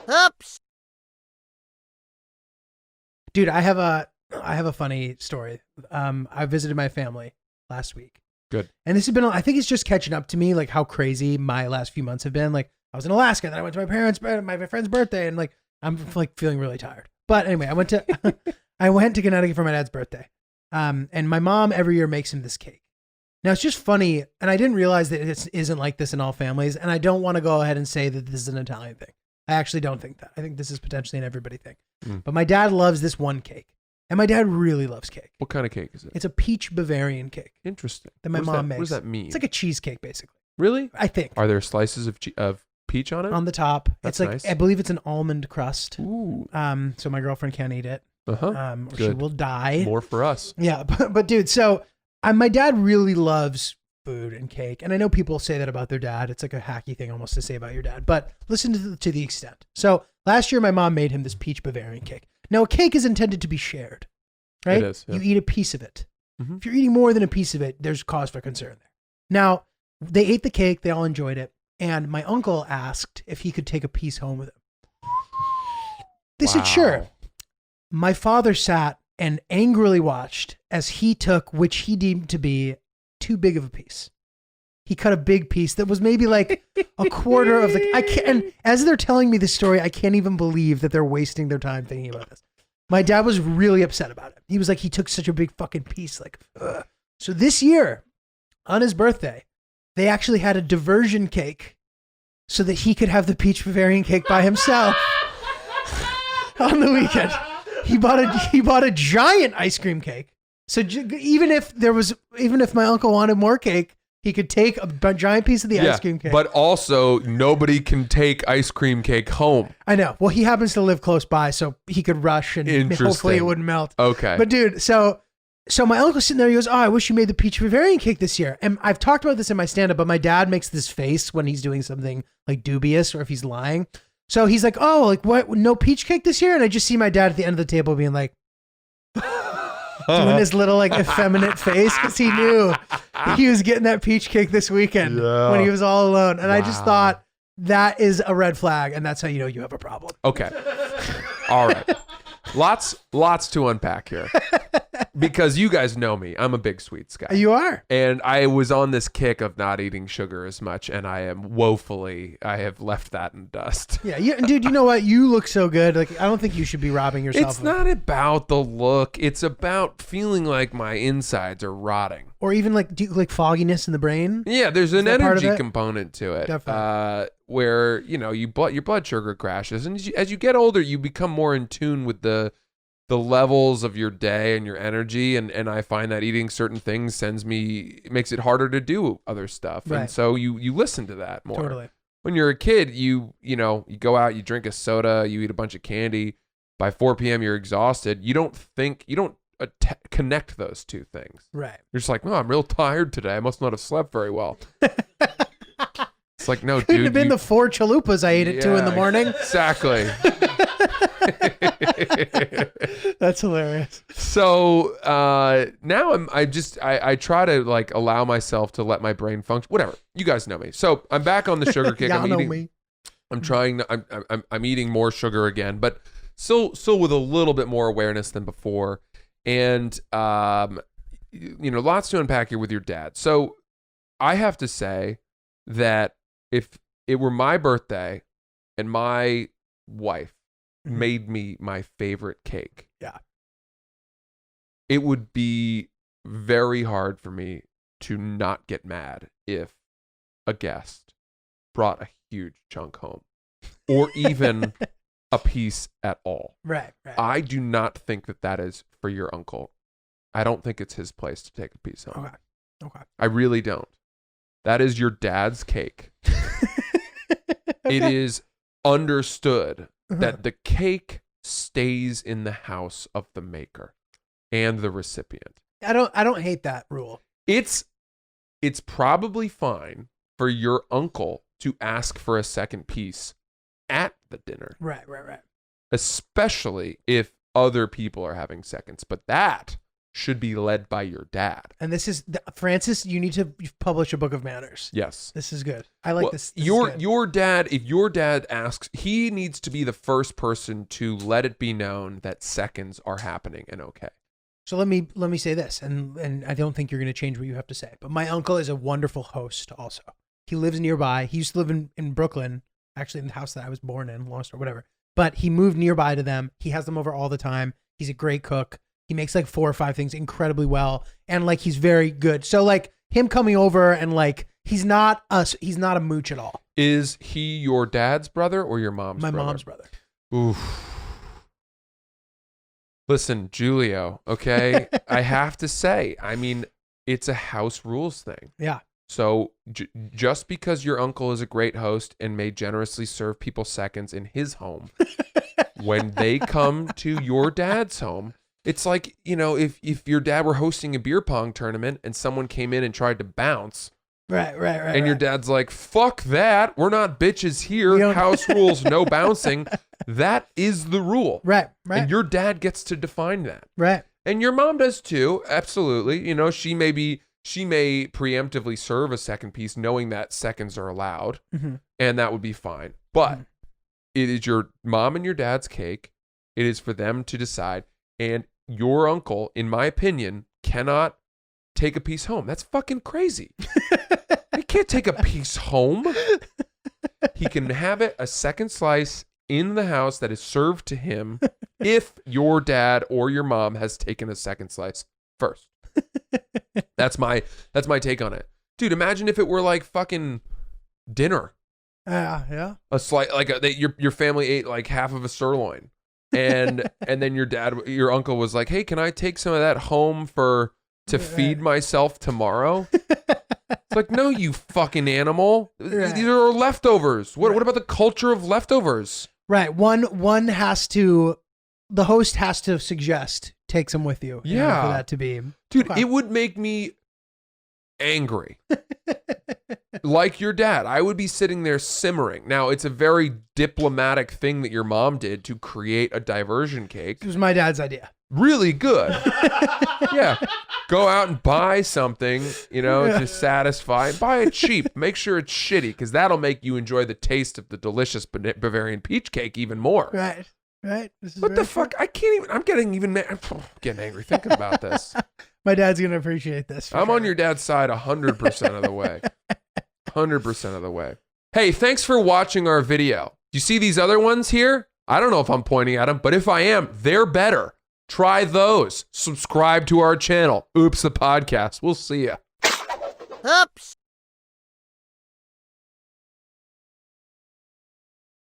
Oops. Dude, I have a funny story. I visited my family last week. Good. And this has been, I think it's just catching up to me, like how crazy my last few months have been. Like I was in Alaska, then I went to my friend's birthday, and like I'm like feeling really tired. But anyway, I went to Connecticut for my dad's birthday. And my mom every year makes him this cake. Now it's just funny, and I didn't realize that it isn't like this in all families, and I don't want to go ahead and say that this is an Italian thing. I actually don't think that. I think this is potentially an everybody thing. But my dad loves this one cake, and my dad really loves cake. What kind of cake is it? It's a peach Bavarian cake. Interesting. That my mom makes. What does that mean? It's like a cheesecake, basically. Really? I think. Are there slices of peach on it? On the top. That's it's like, nice. I believe it's an almond crust. Ooh. So my girlfriend can't eat it. Uh-huh. Or she will die. More for us. Yeah, but dude, so my dad really loves food and cake, and I know people say that about their dad. It's like a hacky thing almost to say about your dad, but listen to the extent. So last year, my mom made him this peach Bavarian cake. Now, a cake is intended to be shared, right? It is. Yeah. You eat a piece of it. Mm-hmm. If you're eating more than a piece of it, there's cause for concern there. Now, they ate the cake, they all enjoyed it, and my uncle asked if he could take a piece home with him. They said, sure. My father sat and angrily watched as he took which he deemed to be too big of a piece. He cut a big piece that was maybe like a quarter of the. And as they're telling me this story, I can't even believe that they're wasting their time thinking about this. My dad was really upset about it. He was like, he took such a big fucking piece. Like, ugh. So this year, on his birthday, they actually had a diversion cake so that he could have the peach Bavarian cake by himself on the weekend. He bought a giant ice cream cake. So even if my uncle wanted more cake, he could take a giant piece of the ice cream cake. But also, nobody can take ice cream cake home. I know. Well, he happens to live close by, so he could rush and hopefully it wouldn't melt. Okay. But dude, so my uncle's sitting there. He goes, "Oh, I wish you made the peach Bavarian cake this year." And I've talked about this in my stand-up, but my dad makes this face when he's doing something like dubious or if he's lying. So he's like, "Oh, like what? No peach cake this year?" And I just see my dad at the end of the table being like, doing his little like effeminate face because he knew he was getting that peach cake this weekend when he was all alone. And I just thought that is a red flag, and that's how you know you have a problem. Okay. All right. Lots to unpack here. Because you guys know me. I'm a big sweets guy. You are. And I was on this kick of not eating sugar as much, and I have left that in dust. Yeah, dude, you know what? You look so good. Like, I don't think you should be robbing yourself. It's not about the look. It's about feeling like my insides are rotting. Or even like, like fogginess in the brain? Yeah, there's an energy component to it. Definitely. Where, your blood sugar crashes. And as you get older, you become more in tune with the levels of your day and your energy. And I find that eating certain things makes it harder to do other stuff. Right. And so you listen to that more. Totally. When you're a kid, you go out, you drink a soda, you eat a bunch of candy. By 4 p.m., you're exhausted. You don't connect those two things. Right. You're just like, oh, I'm real tired today. I must not have slept very well. It's like, no, Couldn't dude. have been the 4 chalupas I ate at 2 in the morning. Exactly. That's hilarious. So now I try to like allow myself to let my brain function. Whatever. You guys know me. So I'm back on the sugar kick. Y'all know me. I'm eating more sugar again, but still with a little bit more awareness than before. And lots to unpack here with your dad. So I have to say that if it were my birthday and my wife made me my favorite cake, it would be very hard for me to not get mad if a guest brought a huge chunk home or even a piece at all. Right. I do not think that is for your uncle. I don't think it's his place to take a piece home. Okay. I really don't. That is your dad's cake. It is understood that the cake stays in the house of the maker and the recipient. I don't hate that rule. It's probably fine for your uncle to ask for a second piece at the dinner. Right. Especially if other people are having seconds. But that should be led by your dad. And this is Francis. You need to publish a book of manners. Yes, this is good. I like this. Your dad. If your dad asks, he needs to be the first person to let it be known that seconds are happening and okay. So let me say this, and I don't think you're going to change what you have to say. But my uncle is a wonderful host. Also, he lives nearby. He used to live in Brooklyn, actually in the house that I was born in, long story, whatever. But he moved nearby to them. He has them over all the time. He's a great cook. He makes like 4 or 5 things incredibly well. And like, he's very good. So like him coming over and like, he's not a mooch at all. Is he your dad's brother or your mom's brother? My mom's brother. Oof. Listen, Giulio, okay? I have to say, I mean, it's a house rules thing. Yeah. So just because your uncle is a great host and may generously serve people seconds in his home, when they come to your dad's home, it's like, you know, if your dad were hosting a beer pong tournament and someone came in and tried to bounce. Right. And your dad's like, fuck that. We're not bitches here. House rules, no bouncing. That is the rule. Right. And your dad gets to define that. Right. And your mom does too. Absolutely. You know, she may preemptively serve a second piece knowing that seconds are allowed, and that would be fine. But it is your mom and your dad's cake. It is for them to decide. And your uncle, in my opinion, cannot take a piece home. That's fucking crazy. He can't take a piece home. He can have a second slice in the house that is served to him if your dad or your mom has taken a second slice first. That's my take on it. Dude, imagine if it were like fucking dinner. Yeah. A slice, like your family ate like half of a sirloin. And then your uncle was like, "Hey, can I take some of that home to feed myself tomorrow?" It's like, no, you fucking animal. These are leftovers. What about the culture of leftovers? Right. The host has to suggest take some with you. Yeah. For that to be. Dude, it would make me angry. Like your dad, I would be sitting there simmering. Now, it's a very diplomatic thing that your mom did to create a diversion cake. It was my dad's idea. Really good. Yeah. Go out and buy something, to satisfy. Buy it cheap. Make sure it's shitty, because that'll make you enjoy the taste of the delicious Bavarian peach cake even more. Right. What the fuck? I can't even. I'm getting angry thinking about this. My dad's going to appreciate this. I'm on your dad's side 100% of the way. 100% of the way. Hey, thanks for watching our video. You see these other ones here? I don't know if I'm pointing at them, but if I am, they're better. Try those. Subscribe to our channel. Oops, the podcast. We'll see ya. Oops.